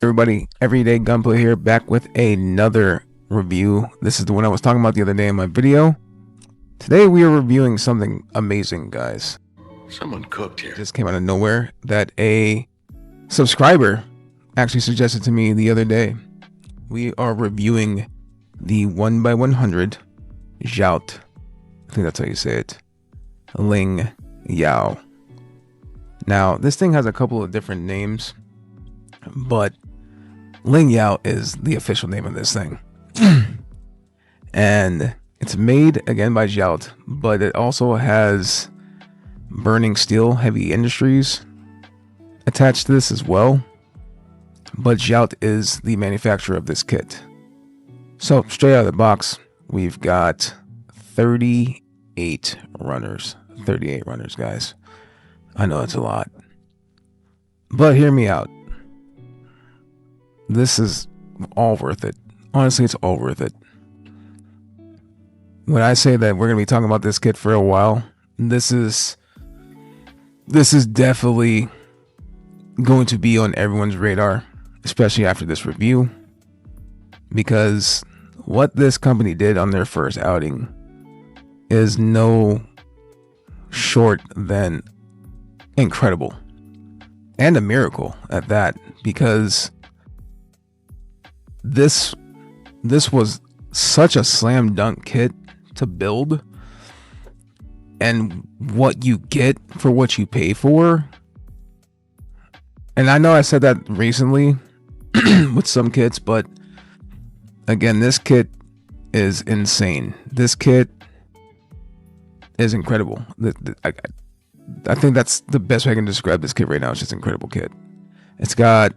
Everybody, Everyday Gunpla here, back with another review. This is the one I was talking about the other day in my video. Today we are reviewing something amazing, guys. Someone cooked here. It just came out of nowhere that a subscriber actually suggested to me the other day. We are reviewing the 1x100 Xiaot. I think that's how you say it. Ling Yao. Now, this thing has a couple of different names, but Ling Yao is the official name of this thing. And it's made again by Xiaot, but it also has Burning Steel Heavy Industries attached to this as well. But Xiaot is the manufacturer of this kit. So straight out of the box, we've got 38 runners. 38 runners, guys. I know it's a lot, but hear me out. This is all worth it. Honestly, it's all worth it. When I say that we're going to be talking about this kit for a while, this is definitely going to be on everyone's radar, especially after this review, because what this company did on their first outing is no short than incredible, and a miracle at that, because this was such a slam dunk kit to build, and what you get for what you pay for. And I know I said that recently with some kits, but again, this kit is insane. This kit is incredible. I think that's the best way I can describe this kit right now. It's just an incredible kit. It's got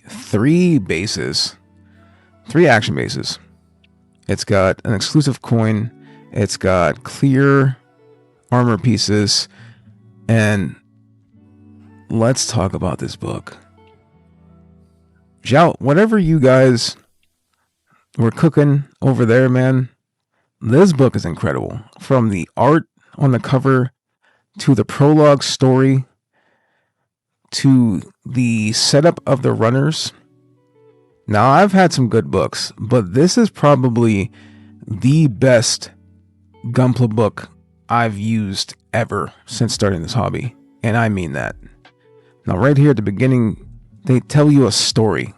3 bases, 3 action bases. It's got an exclusive coin. It's got clear armor pieces. And let's talk about this book. Xiaot, whatever you guys were cooking over there, man, this book is incredible. From the art on the cover, to the prologue story, to the setup of the runners. Now, I've had some good books, but this is probably the best Gunpla book I've used ever since starting this hobby. And I mean that. Now, right here at the beginning, they tell you a story.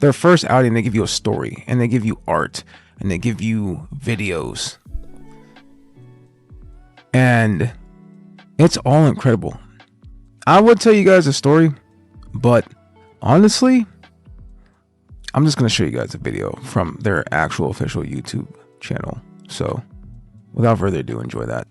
Their first outing, they give you a story, and they give you art, and they give you videos. And it's all incredible. I would tell you guys a story, but honestly, I'm just going to show you guys a video from their actual official YouTube channel. So without further ado, enjoy that.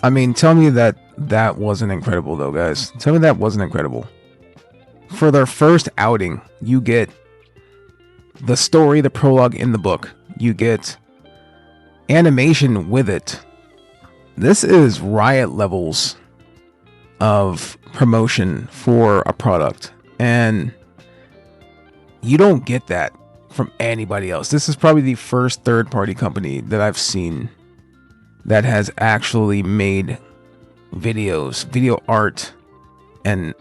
I mean, tell me that wasn't incredible, though, guys. Tell me that wasn't incredible. For their first outing, you get the story, the prologue in the book. You get animation with it. This is riot levels of promotion for a product, and you don't get that from anybody else. This is probably the first third-party company that I've seen that has actually made videos, video art, and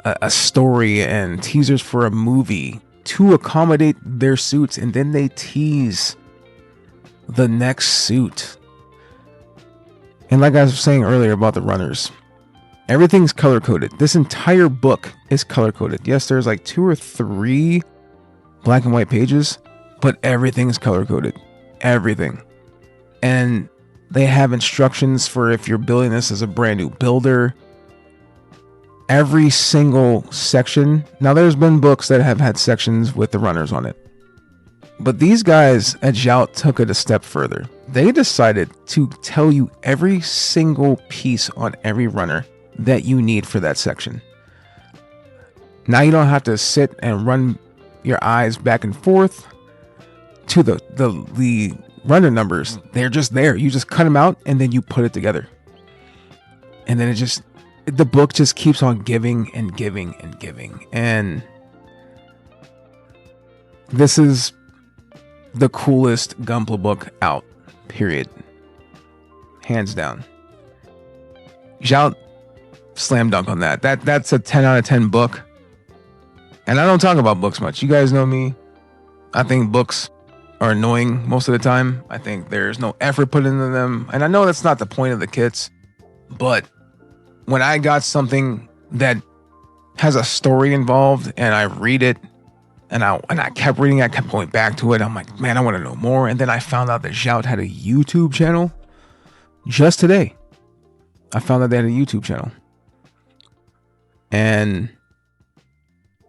a story and teasers for a movie to accommodate their suits, and then they tease the next suit. And like I was saying earlier about the runners, everything's color coded. This entire book is color coded. Yes, there's like 2 or 3 black and white pages, but everything's color coded. Everything. And they have instructions for if you're building this as a brand new builder. Every single section. Now, there's been books that have had sections with the runners on it, but these guys at Xiaot took it a step further. They decided to tell you every single piece on every runner that you need for that section. Now you don't have to sit and run your eyes back and forth to the runner numbers. They're just there. You just cut them out and then you put it together. And then the book just keeps on giving and giving and giving. And this is the coolest Gunpla book out, period. Hands down. Xiaot slam dunk on that. That's a 10 out of 10 book. And I don't talk about books much. You guys know me. I think books are annoying most of the time. I think there's no effort put into them. And I know that's not the point of the kits, but when I got something that has a story involved and I read it and I kept reading, I kept going back to it. I'm like, man, I want to know more. And then I found out that Xiaot had a YouTube channel. Just today, I found out they had a YouTube channel. And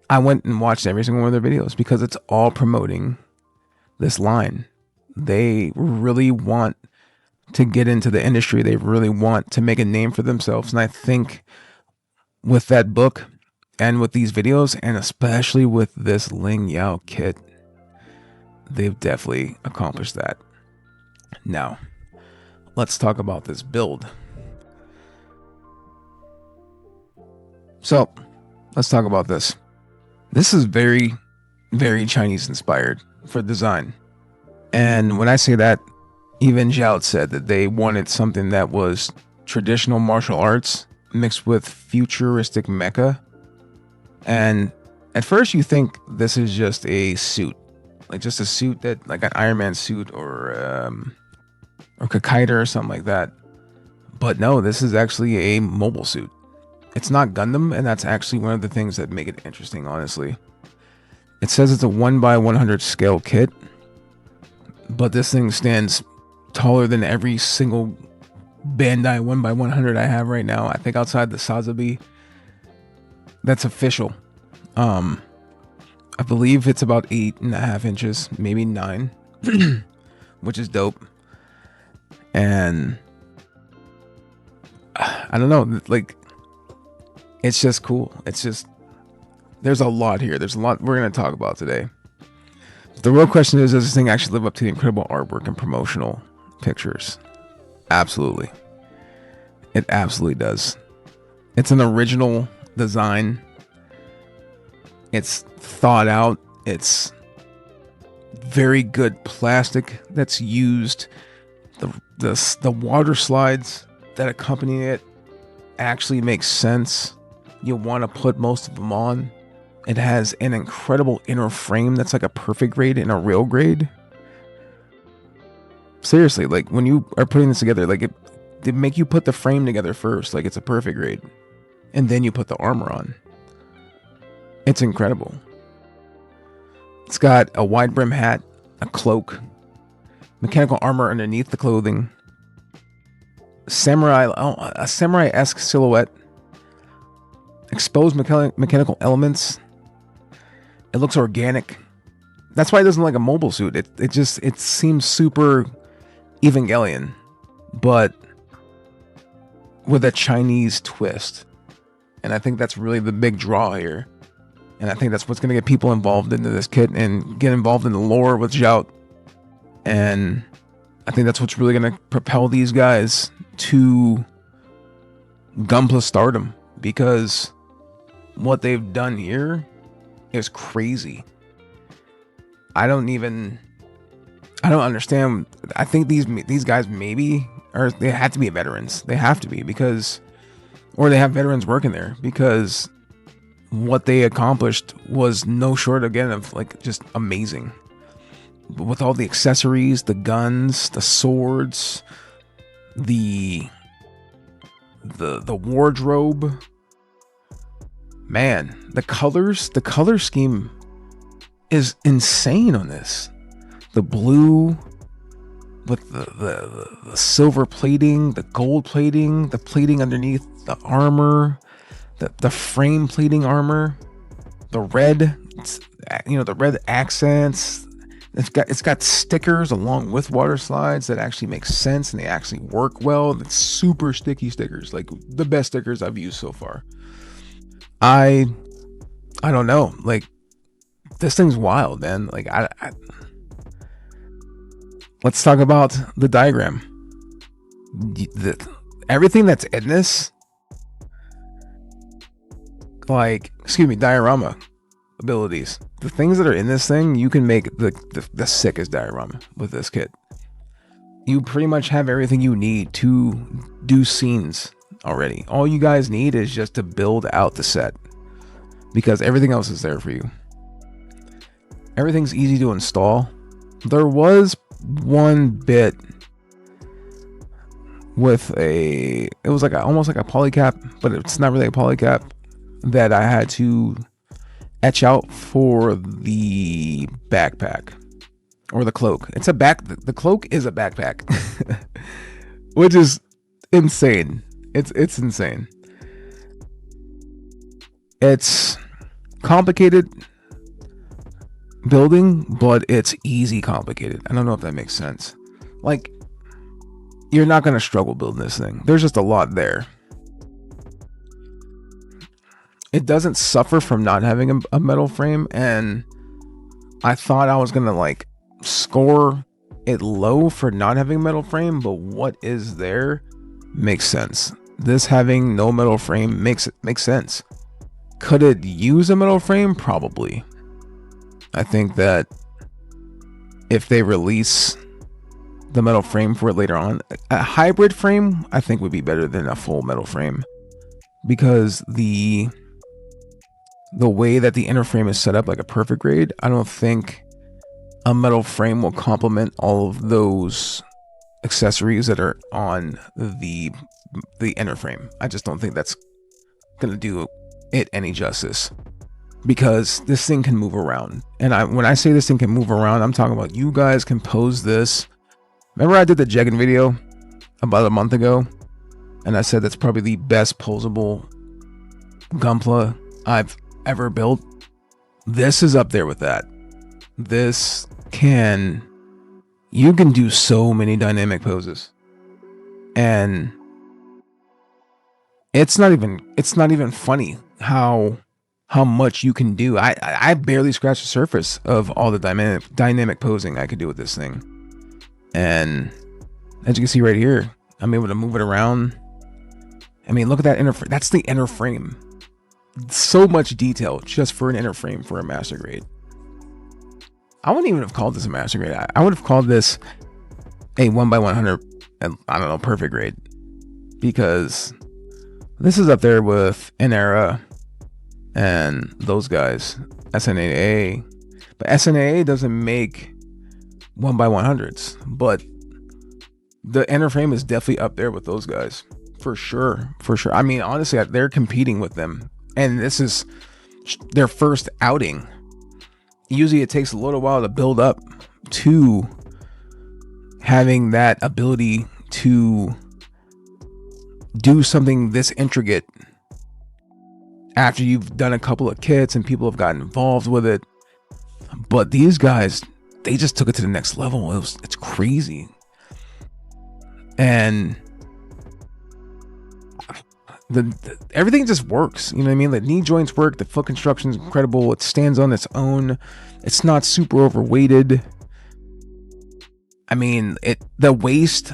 I went and watched every single one of their videos because it's all promoting this line. They really want to get into the industry. They really want to make a name for themselves. And I think with that book and with these videos, and especially with this Ling Yao kit, they've definitely accomplished that. Now, let's talk about this build. So, let's talk about this. This is very, very Chinese inspired for design. And when I say that, even Xiaot said that they wanted something that was traditional martial arts mixed with futuristic mecha. And at first you think this is just a suit, like just a suit that, like an Iron Man suit or Kakaida or something like that. But no, this is actually a mobile suit. It's not Gundam, and that's actually one of the things that make it interesting, honestly. It says it's a 1x100 scale kit, but this thing stands taller than every single Bandai 1x100 I have right now. I think outside the Sazabi. That's official. I believe it's about 8.5 inches, maybe 9, which is dope. And I don't know, like, it's just cool. It's just, there's a lot here. There's a lot we're going to talk about today. The real question is, does this thing actually live up to the incredible artwork and promotional pictures? Absolutely. It absolutely does. It's an original design. It's thought out. It's very good plastic that's used. The water slides that accompany it actually makes sense. You'll want to put most of them on. It has an incredible inner frame that's like a perfect grade and a real grade. Seriously, like when you are putting this together, like they make you put the frame together first, like it's a perfect grade, and then you put the armor on. It's incredible. It's got a wide brim hat, a cloak, mechanical armor underneath the clothing, a samurai-esque silhouette, exposed mechanical elements. It looks organic. That's why it doesn't look like a mobile suit. It seems super Evangelion, but with a Chinese twist. And I think that's really the big draw here. And I think that's what's going to get people involved into this kit and get involved in the lore with Xiaot. And I think that's what's really going to propel these guys to Gunpla stardom, because what they've done here is crazy. I don't understand. I think these guys maybe, or they have to be veterans. They have to be, because, or they have veterans working there, because what they accomplished was no short, again, of like just amazing. With all the accessories, the guns, the swords, the wardrobe, man, the color scheme is insane on this. The blue with the silver plating, the gold plating, the plating underneath the armor, the frame plating armor, the red, the red accents. It's got stickers along with water slides that actually make sense, and they actually work well. It's super sticky stickers, like the best stickers I've used so far. I don't know, like, this thing's wild, man. Like, let's talk about the diagram. Everything that's in this, diorama abilities. The things that are in this thing, you can make the sickest diorama with this kit. You pretty much have everything you need to do scenes already. All you guys need is just to build out the set, because everything else is there for you. Everything's easy to install. There was one bit with it was like almost like a polycap, but it's not really a polycap, that I had to etch out for the backpack or the cloak. The cloak is a backpack, which is insane. It's insane. It's complicated building, but it's easy complicated. I don't know if that makes sense. Like, you're not going to struggle building this thing. There's just a lot there. It doesn't suffer from not having a metal frame, and I thought I was going to like score it low for not having a metal frame, but what is there makes sense. This having no metal frame makes sense. Could it use a metal frame? Probably. I think that if they release the metal frame for it later on, a hybrid frame I think would be better than a full metal frame, because the way that the inner frame is set up, like a perfect grade, I don't think a metal frame will complement all of those accessories that are on the inner frame. I just don't think that's gonna do it any justice, because this thing can move around. And when I say this thing can move around, I'm talking about you guys can pose this. Remember I did the Jeggin video about a month ago, and I said that's probably the best posable Gunpla I've ever built? This is up there with that. You can do so many dynamic poses, and it's not even funny how much you can do. I barely scratched the surface of all the dynamic posing I could do with this thing. And as you can see right here, I'm able to move it around. I mean, look at that inner frame. That's the inner frame. So much detail just for an inner frame for a master grade. I wouldn't even have called this a master grade. I would have called this a 1x100, I don't know, perfect grade, because this is up there with Inera and those guys, SNAA. But SNAA doesn't make 1x100s, but the inner frame is definitely up there with those guys, for sure. I mean, honestly, they're competing with them, and this is their first outing. Usually it takes a little while to build up to having that ability to do something this intricate after you've done a couple of kits and people have gotten involved with it. But these guys, they just took it to the next level. It's crazy. And everything just works. You know what I mean? The knee joints work. The foot construction is incredible. It stands on its own. It's not super overweighted. I mean, the waist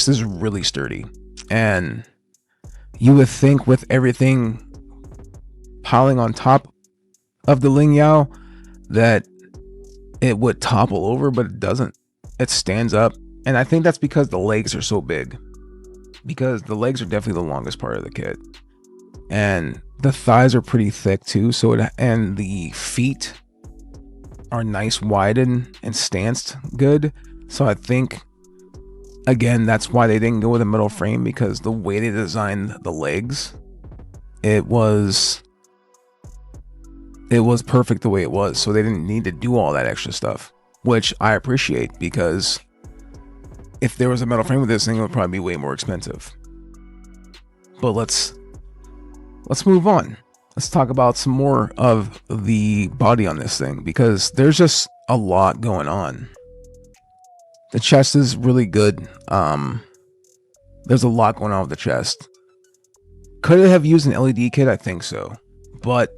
is really sturdy, and you would think with everything piling on top of the Ling Yao that it would topple over, but it doesn't. It stands up, and I think that's because the legs are so big. Because the legs are definitely the longest part of the kit, and the thighs are pretty thick too. And the feet are nice, widened and stanced good. So I think, again, that's why they didn't go with a metal frame, because the way they designed the legs, it was perfect the way it was. So they didn't need to do all that extra stuff, which I appreciate, because if there was a metal frame with this thing, it would probably be way more expensive. But let's move on. Let's talk about some more of the body on this thing, because there's just a lot going on. The chest is really good. There's a lot going on with the chest. Could it have used an LED kit? I think so, but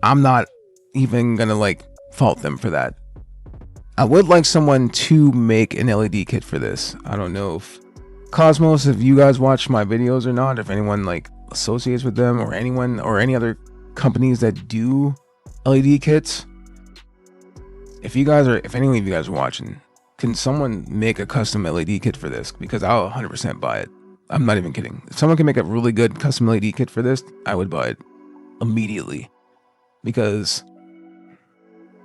I'm not even gonna like fault them for that. I would like someone to make an LED kit for this. I don't know if Cosmos, if you guys watch my videos or not, if anyone like associates with them, or anyone or any other companies that do LED kits. If any of you guys are watching, can someone make a custom LED kit for this? Because I'll 100% buy it. I'm not even kidding. If someone can make a really good custom LED kit for this, I would buy it immediately. Because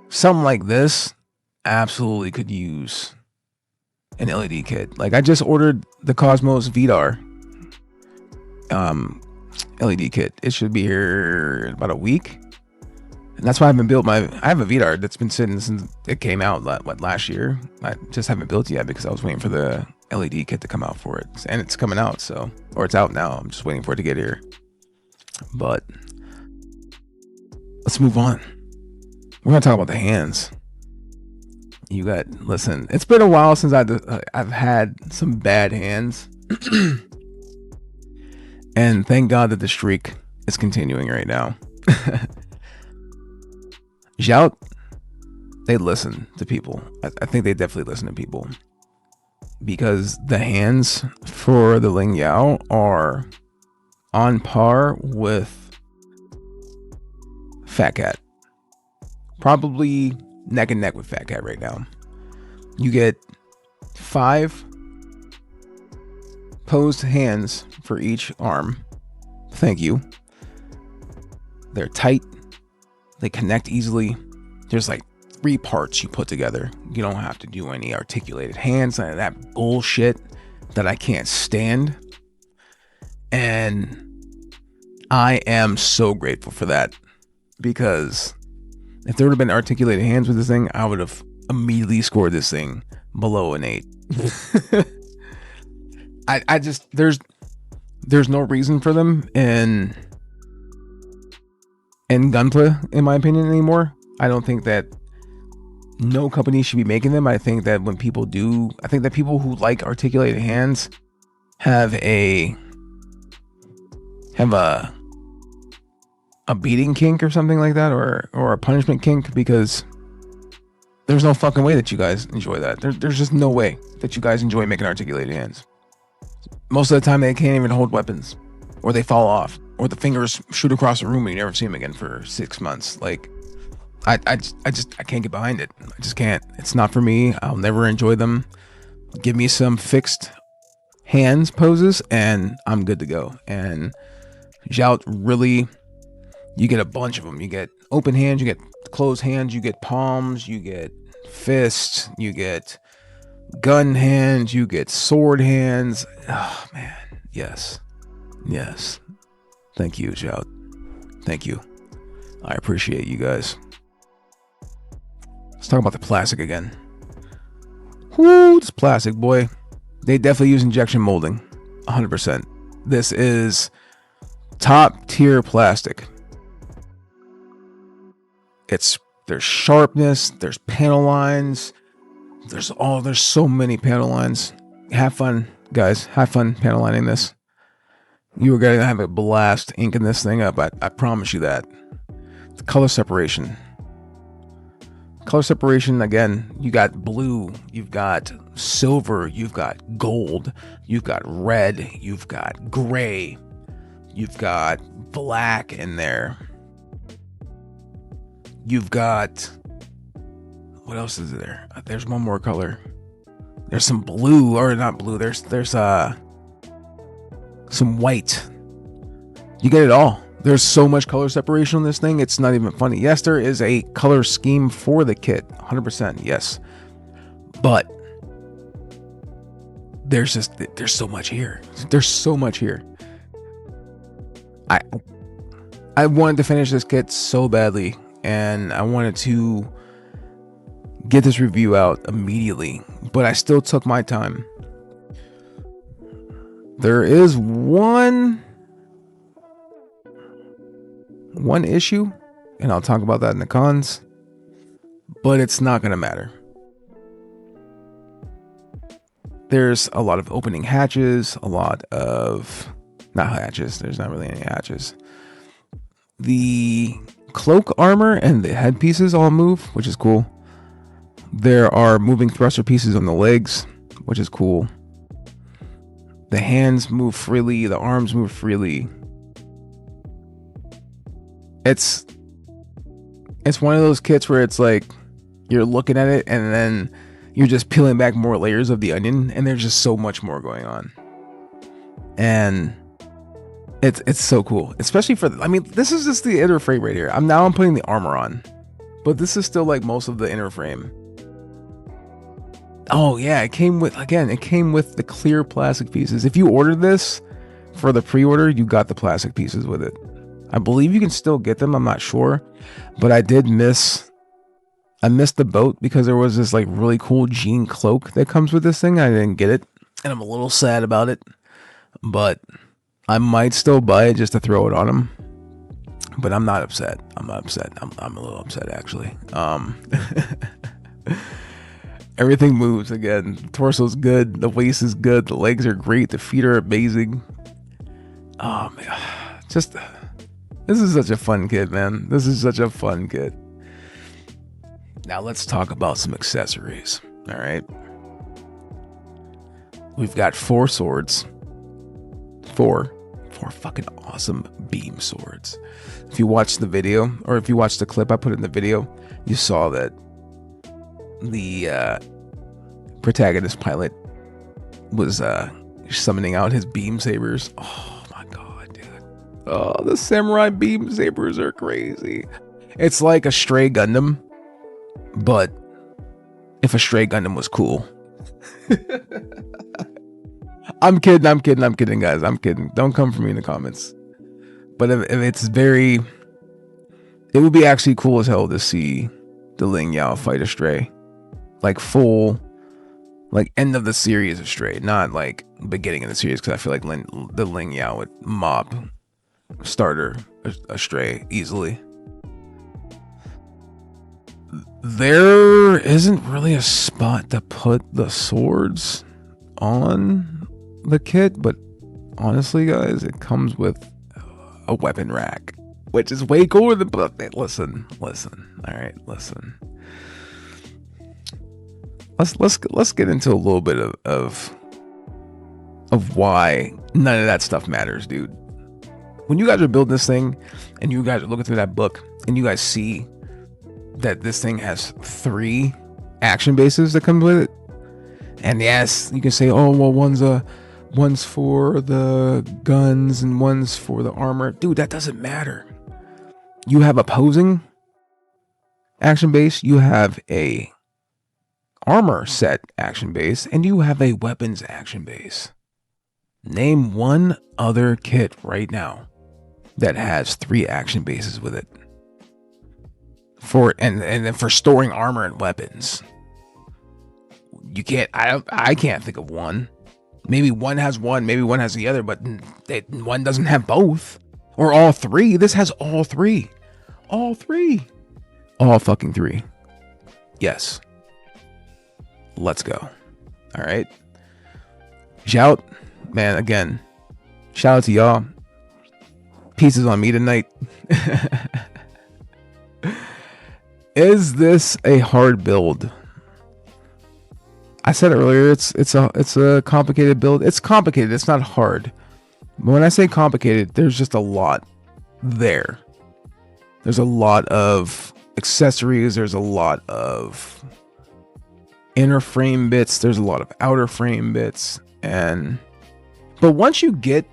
something like this absolutely could use an LED kit. Like, I just ordered the Cosmos Vidar LED kit. It should be here in about a week. And that's why I haven't built I have a Vidar that's been sitting since it came out, last year. I just haven't built it yet because I was waiting for the LED kit to come out for it. And it's coming out, so, or it's out now. I'm just waiting for it to get here. But let's move on. We're going to talk about the hands. Listen, it's been a while since I've had some bad hands. And thank God that the streak is continuing right now. Xiaot, they listen to people. I think they definitely listen to people, because the hands for the Ling Yao are on par with Fat Cat. Probably neck and neck with Fat Cat right now. You get 5 posed hands for each arm. Thank you. They're tight. They connect easily. There's like 3 parts you put together. You don't have to do any articulated hands, none of that bullshit that I can't stand. And I am so grateful for that, because if there would have been articulated hands with this thing, I would have immediately scored this thing below an 8. I just, there's no reason for them in Gunpla, in my opinion, anymore. I don't think that no company should be making them. I think that when people do, I think that people who like articulated hands have a beating kink or something like that, or a punishment kink, because there's no fucking way that you guys enjoy that. There's just no way that you guys enjoy making articulated hands. Most of the time they can't even hold weapons, or they fall off, or the fingers shoot across the room and you never see them again for 6 months. Like, I can't get behind it. I just can't. It's not for me. I'll never enjoy them. Give me some fixed hands poses and I'm good to go. And Xiaot, really, you get a bunch of them. You get open hands, you get closed hands, you get palms, you get fists, you get gun hands, you get sword hands. Oh man, yes. Thank you, Xiaot. Thank you. I appreciate you guys. Let's talk about the plastic again. Whoo, this plastic, boy. They definitely use injection molding. 100%. This is top tier plastic. There's sharpness, there's panel lines, there's so many panel lines. Have fun guys. Have fun panel lining this. You are going to have a blast inking this thing up. I promise you that. The color separation. Color separation, again, you got blue, you've got silver, you've got gold, you've got red, you've got gray, you've got black in there. You've got, what else is there? There's one more color. There's some blue, or not blue, there's some white. You get it all. There's so much color separation on this thing, it's not even funny. Yes, there is a color scheme for the kit, 100%, yes. But there's so much here. There's so much here. I wanted to finish this kit so badly, and I wanted to get this review out immediately, but I still took my time. There is one issue, and I'll talk about that in the cons, but it's not going to matter. There's a lot of opening hatches, a lot of, not hatches, there's not really any hatches. The cloak armor and the headpieces all move, which is cool. There are moving thruster pieces on the legs, which is cool. The hands move freely, the arms move freely. It's one of those kits where it's like you're looking at it and then you're just peeling back more layers of the onion, and there's just so much more going on. And it's so cool, especially for, I mean, this is just the inner frame right here. I'm putting the armor on, but this is still like most of the inner frame. Oh yeah, it came with the clear plastic pieces. If you ordered this for the pre-order, you got the plastic pieces with it. I believe you can still get them, I'm not sure, but I missed the boat because there was this like really cool jean cloak that comes with this thing. I didn't get it, and I'm a little sad about it, but I might still buy it just to throw it on him. But I'm not upset. I'm a little upset actually. Everything moves again. The torso's good, the waist is good, the legs are great, the feet are amazing. Oh man, this is such a fun kit, man. This is such a fun kit. Now let's talk about some accessories. All right. We've got 4 swords. 4 fucking awesome beam swords. If you watched the video, or if you watched the clip I put in the video, you saw that the protagonist pilot was summoning out his beam sabers. Oh my god, dude. Oh, the samurai beam sabers are crazy. It's like a stray Gundam, but if a stray Gundam was cool. I'm kidding, guys. I'm kidding. Don't come for me in the comments. But if it would be actually cool as hell to see the Ling Yao fight a stray. Like full, like end of the series of stray, not like beginning of the series, because I feel like the Ling Yao would mop starter a stray easily. There isn't really a spot to put the swords on the kit, but honestly, guys, it comes with a weapon rack, which is way cooler than. Listen. All right, listen. Let's get into a little bit of why none of that stuff matters, dude. When you guys are building this thing and you guys are looking through that book and you guys see that this thing has 3 action bases that come with it, and yes, you can say, oh well, one's for the guns and one's for the armor. Dude, that doesn't matter. You have opposing action base, you have a armor set action base, and you have a weapons action base. Name one other kit right now that has 3 action bases with it. And then for storing armor and weapons. You can't, I can't think of one. Maybe one has one, maybe one has the other, but one doesn't have both. Or all 3. This has all 3. All 3. All fucking 3. Yes. Let's go. All right. Xiaot, man, again, shout out to y'all. Pieces on me tonight. Is this a hard build? I said earlier, it's a complicated build. It's complicated. It's not hard. But when I say complicated, there's just a lot there. There's a lot of accessories. There's a lot of inner frame bits. There's a lot of outer frame bits. But once you get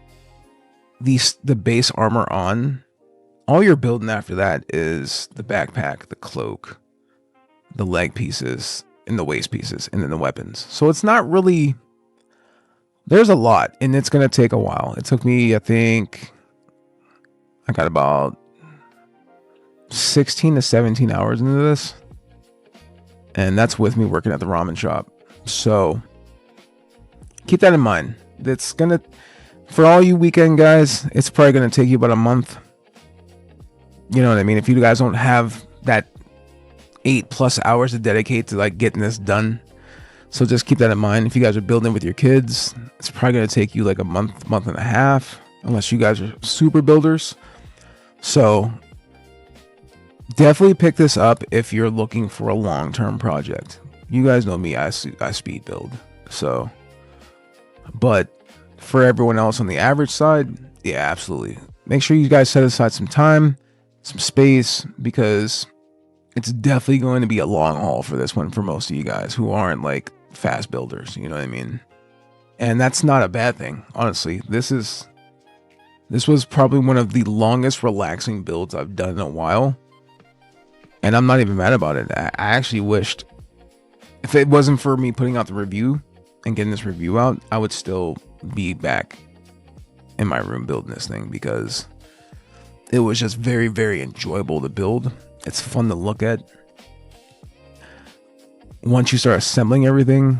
the base armor on, all you're building after that is the backpack, the cloak, the leg pieces, and the waist pieces, and then the weapons. So it's not really, there's a lot, and it's going to take a while. It took me, I think, I got about 16 to 17 hours into this. And that's with me working at the ramen shop. So keep that in mind. That's going to, for all you weekend guys, it's probably going to take you about a month. You know what I mean? If you guys don't have that 8+ hours to dedicate to like getting this done. So just keep that in mind. If you guys are building with your kids, it's probably going to take you like a month and a half, unless you guys are super builders. So definitely pick this up if you're looking for a long-term project. You guys know me, I speed build. So, but for everyone else on the average side, yeah, absolutely. Make sure you guys set aside some time, some space, because it's definitely going to be a long haul for this one for most of you guys who aren't like fast builders, you know what I mean? And that's not a bad thing, honestly. This was probably one of the longest relaxing builds I've done in a while, and I'm not even mad about it. I actually wished, if it wasn't for me putting out the review and getting this review out, I would still be back in my room building this thing, because it was just very, very enjoyable to build. It's fun to look at. Once you start assembling everything,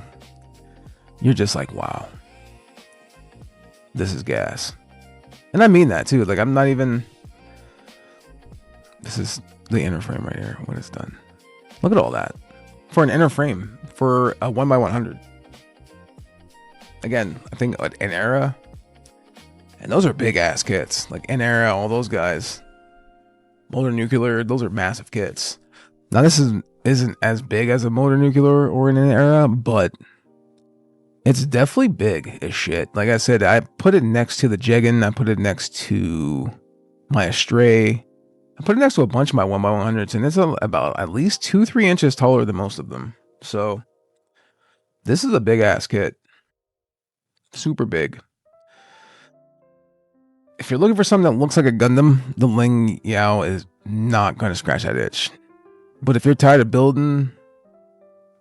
you're just like, wow, this is gas. And I mean that too. Like, I'm not even, this is the inner frame right here when it's done. Look at all that for an inner frame for a 1x100. Again, I think an era, and those are big ass kits. Like an era, all those guys, Motor Nuclear, those are massive kits. Now this isn't as big as a Motor Nuclear or an era, but it's definitely big as shit. Like I said, I put it next to the Jegan. I put it next to my Astray. I put it next to a bunch of my 1x100s, and it's about at least 2-3 inches taller than most of them. So this is a big ass kit. Super big. If you're looking for something that looks like a Gundam, the Ling Yao is not going to scratch that itch. But if you're tired of building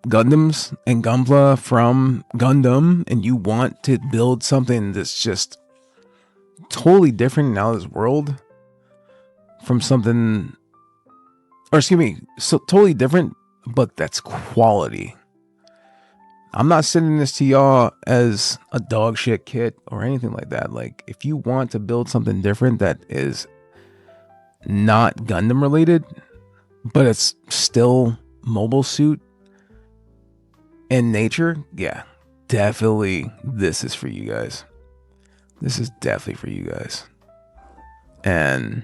Gundams and Gunpla from Gundam, and you want to build something that's just totally different out of this world from something, or excuse me, so totally different, but that's quality. I'm not sending this to y'all as a dog shit kit or anything like that. Like, if you want to build something different that is not Gundam related, but it's still mobile suit in nature, yeah, definitely this is for you guys. This is definitely for you guys. And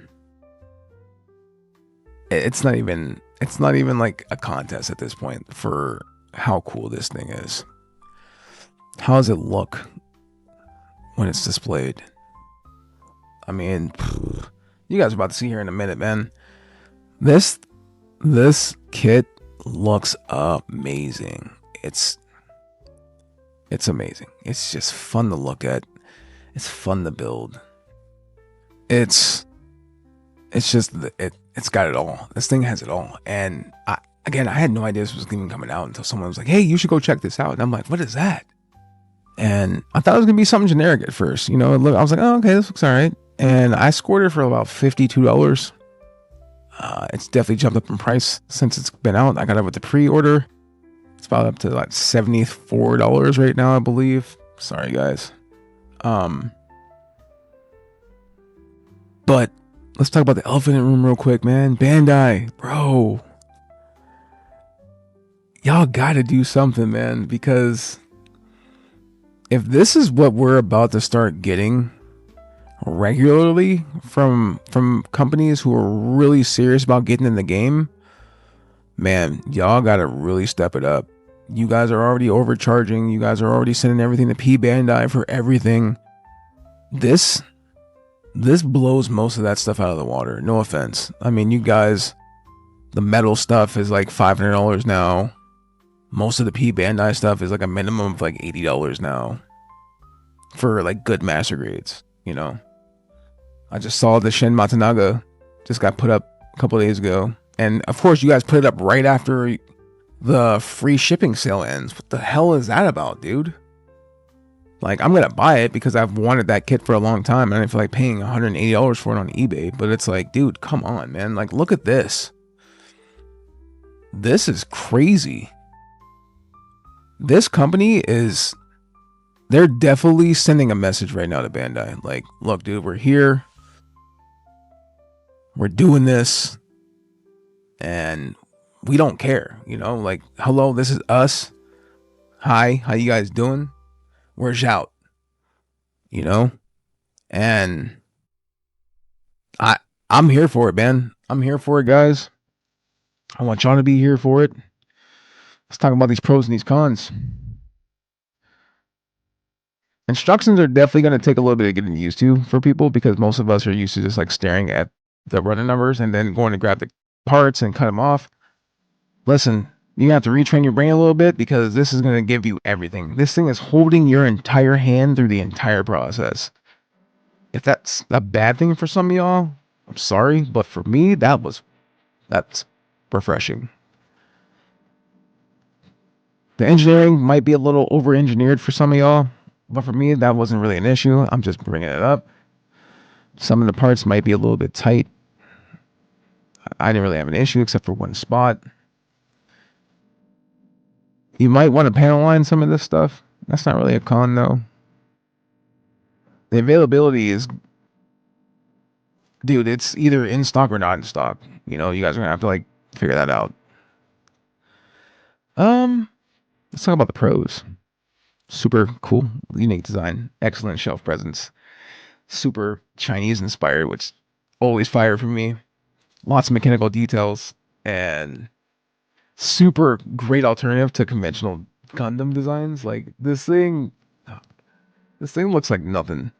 it's not even like a contest at this point for how cool this thing is. How does it look when it's displayed? I mean, you guys are about to see here in a minute, man. This kit looks amazing. It's amazing. It's just fun to look at. It's fun to build. It's got it all. This thing has it all. And I had no idea this was even coming out until someone was like, hey, you should go check this out. And I'm like, what is that? And I thought it was gonna be something generic at first. You know, I was like, oh, okay, this looks all right. And I scored it for about $52. It's definitely jumped up in price since it's been out. I got it with the pre-order. It's about up to like $74 right now, I believe. Sorry, guys. But let's talk about the elephant in the room real quick, man. Bandai, bro. Y'all gotta do something, man, because if this is what we're about to start getting regularly from companies who are really serious about getting in the game, man, y'all gotta really step it up. You guys are already overcharging. You guys are already sending everything to P Bandai for everything. This blows most of that stuff out of the water. No offense. I mean, you guys, the metal stuff is like $500 now. Most of the P Bandai stuff is like a minimum of like $80 now for like good master grades, you know. I just saw the Shin Matanaga just got put up a couple days ago. And of course, you guys put it up right after the free shipping sale ends. What the hell is that about, dude? Like, I'm gonna buy it because I've wanted that kit for a long time, and I feel like paying $180 for it on eBay. But it's like, dude, come on, man. Like, look at this. This is crazy. This company is, they're definitely sending a message right now to Bandai. Like, look, dude, we're here. We're doing this. And we don't care, you know? Like, hello, this is us. Hi, how you guys doing? We're Xiaot, you know? And I'm here for it, man. I'm here for it, guys. I want y'all to be here for it. Let's talk about these pros and these cons. Instructions are definitely going to take a little bit of getting used to for people, because most of us are used to just like staring at the running numbers and then going to grab the parts and cut them off. Listen, you have to retrain your brain a little bit, because this is going to give you everything. This thing is holding your entire hand through the entire process. If that's a bad thing for some of y'all, I'm sorry, but for me, that's refreshing. The engineering might be a little over-engineered for some of y'all, but for me, that wasn't really an issue. I'm just bringing it up. Some of the parts might be a little bit tight. I didn't really have an issue except for one spot. You might want to panel line some of this stuff. That's not really a con, though. The availability is, dude, it's either in stock or not in stock. You know, you guys are gonna have to like figure that out. Let's talk about the pros. Super cool, unique design, excellent shelf presence, super Chinese inspired, which always fire for me. Lots of mechanical details, and super great alternative to conventional Gundam designs. Like this thing looks like nothing,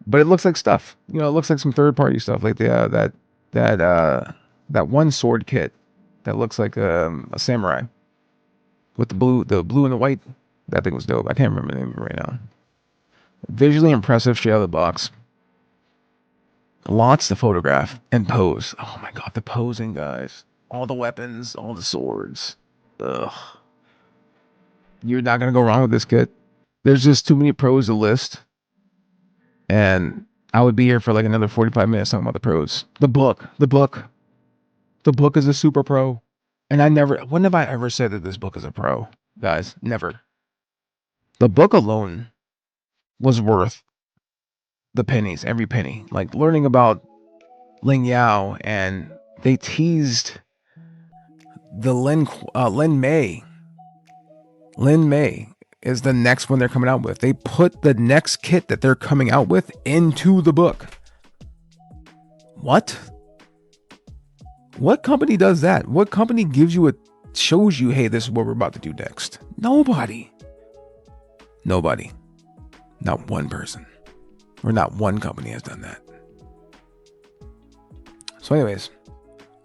but it looks like stuff. You know, it looks like some third party stuff, like the that one sword kit that looks like a samurai with the blue and the white. That thing was dope. I can't remember the name right now. Visually impressive straight out of the box. Lots to photograph and pose. Oh my god, the posing, guys. All the weapons, all the swords. Ugh. You're not gonna go wrong with this kit. There's just too many pros to list. And I would be here for like another 45 minutes talking about the pros. The book is a super pro. And when have I ever said that this book is a pro? Guys, never. The book alone was worth the pennies, every penny. Like learning about Ling Yao, and they teased the Lin Mei. Lin Mei is the next one they're coming out with. They put the next kit that they're coming out with into the book. What? What company does that? What company gives you shows you, hey, this is what we're about to do next? Nobody. Not one person. Or not one company has done that. So anyways,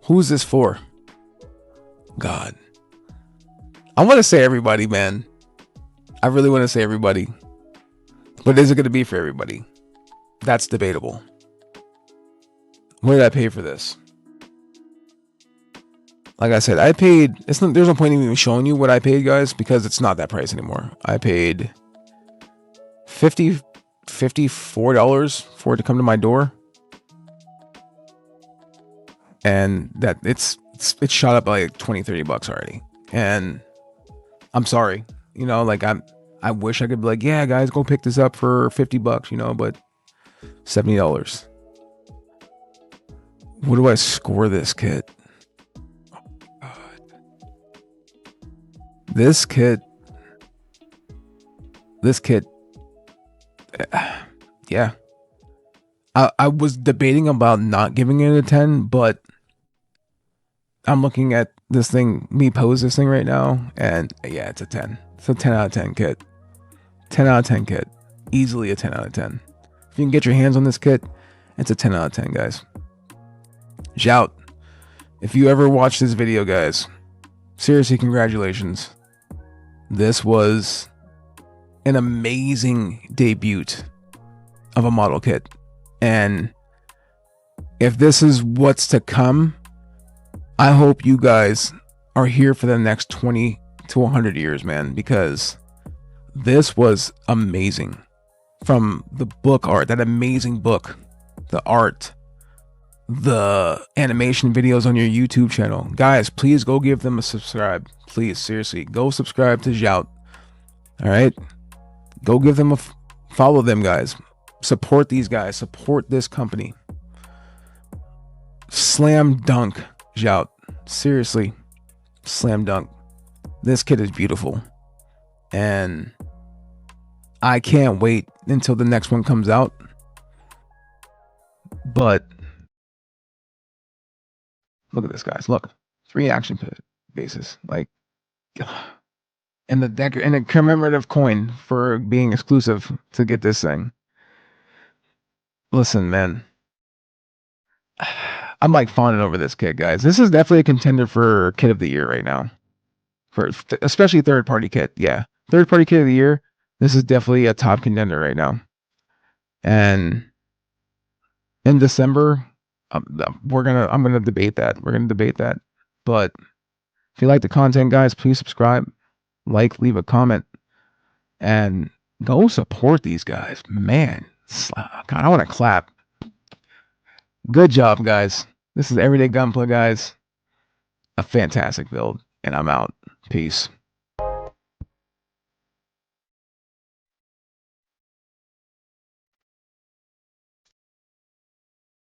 who's this for? God. I want to say everybody, man. I really want to say everybody. But is it going to be for everybody? That's debatable. What did I pay for this? Like I said, I paid... there's no point in even showing you what I paid, guys, because it's not that price anymore. I paid $54 for it to come to my door. And that it's shot up by like 20-30 bucks already. And I'm sorry, you know, like I wish I could be like, yeah, guys, go pick this up for 50 bucks, you know, but $70. What do I score this kit? Oh, God. This kit, This kit, yeah. I was debating about not giving it a 10, but I'm looking at this thing, me pose this thing right now, and yeah, it's a 10. It's a 10 out of 10 kit. 10 out of 10 kit. Easily a 10 out of 10. If you can get your hands on this kit, it's a 10 out of 10, guys. Xiaot, if you ever watch this video, guys, seriously, congratulations. This was an amazing debut of a model kit. And if this is what's to come, I hope you guys are here for the next 20 to 100 years, man, because this was amazing. From the book art, that amazing book, the art, the animation videos on your YouTube channel. Guys, please go give them a subscribe. Please, seriously, go subscribe to Xiaot. All right? Go give them a follow them, guys. Support these guys. Support this company. Slam dunk, Xiaot. Seriously, slam dunk. This kit is beautiful. And I can't wait until the next one comes out. But look at this, guys. Look, 3 action bases. Like, and a commemorative coin for being exclusive to get this thing. Listen, man. I'm like fawning over this kit, guys. This is definitely a contender for kit of the year right now. For especially third-party kit. Yeah. Third-party kit of the year. This is definitely a top contender right now. And in December, I'm gonna debate that. We're gonna debate that. But if you like the content, guys, please subscribe, like, leave a comment, and go support these guys. Man, God, I want to clap. Good job, guys. This is Everyday Gunpla, guys. A fantastic build, and I'm out. Peace.